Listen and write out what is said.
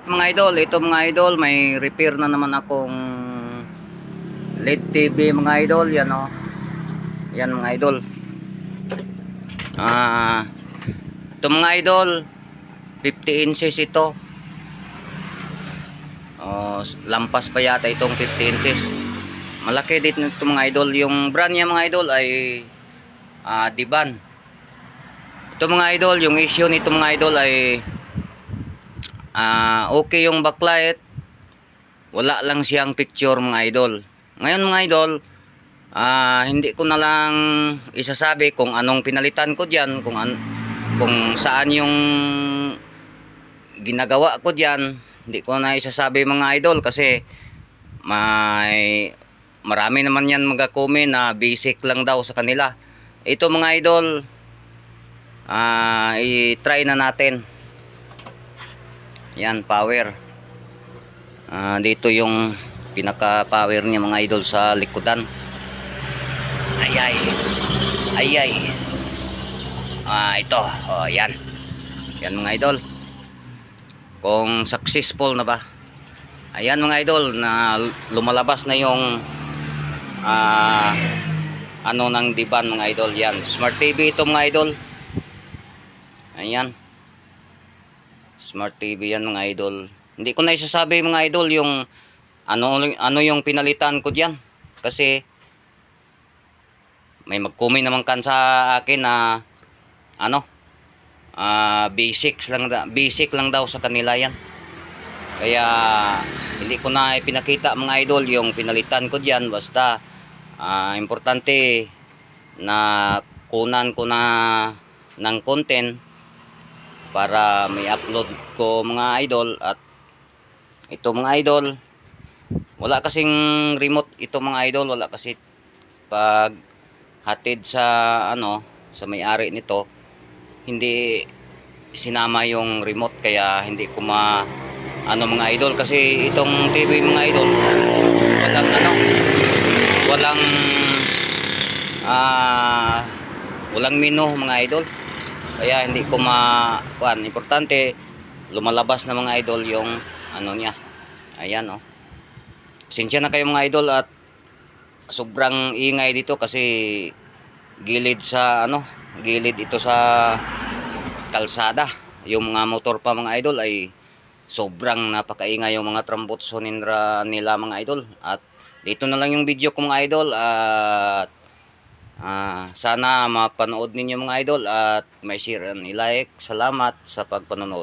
Mga idol, ito mga idol, may repair na naman akong LED TV mga idol, yan o. Yan mga idol. Ito mga idol, 50 inches ito. Lampas pa yata itong 50 inches. Malaki din ito mga idol. Yung brand niya mga idol ay Diban. Ito mga idol, yung issue nito mga idol ay okay yung backlight. Wala lang siyang picture mga idol. Ngayon mga idol, hindi ko na lang isasabi kung anong pinalitan ko diyan, kung saan yung ginagawa ko diyan. Hindi ko na isasabi mga idol kasi marami naman yan mag-comment na basic lang daw sa kanila. Ito mga idol, i-try na natin. Yan, power. Dito yung pinaka power niya mga idol sa likodan. Ayay. Ito. Yan. Yan mga idol. Kung successful na ba. Ayan mga idol, na lumalabas na yung ano ng Diban mga idol. Yan. Smart TV ito mga idol. Ayan. Smart TV yan mga idol. Hindi ko na isasabi mga idol yung ano yung pinalitan ko diyan kasi may mag-comment naman kan sa akin na basic lang daw sa kanila yan. Kaya hindi ko na ipinakita mga idol yung pinalitan ko diyan. Basta importante na kunan ko na ng content para may upload ko mga idol. At ito mga idol, wala kasing remote ito mga idol. Wala kasi pag hatid sa sa may-ari nito, hindi sinama yung remote, kaya hindi ko mga idol. Kasi itong TV mga idol, walang menu mga idol, kaya hindi ko importante lumalabas na mga idol yung niya. Ayan pasensya na kayo mga idol at sobrang ingay dito kasi gilid ito sa kalsada. Yung mga motor pa mga idol ay sobrang napakaingay yung mga trambutso nila mga idol. At dito na lang yung video ko mga idol, at sana mapanood ninyo mga idol at may share and i-like. Salamat sa pagpanonood.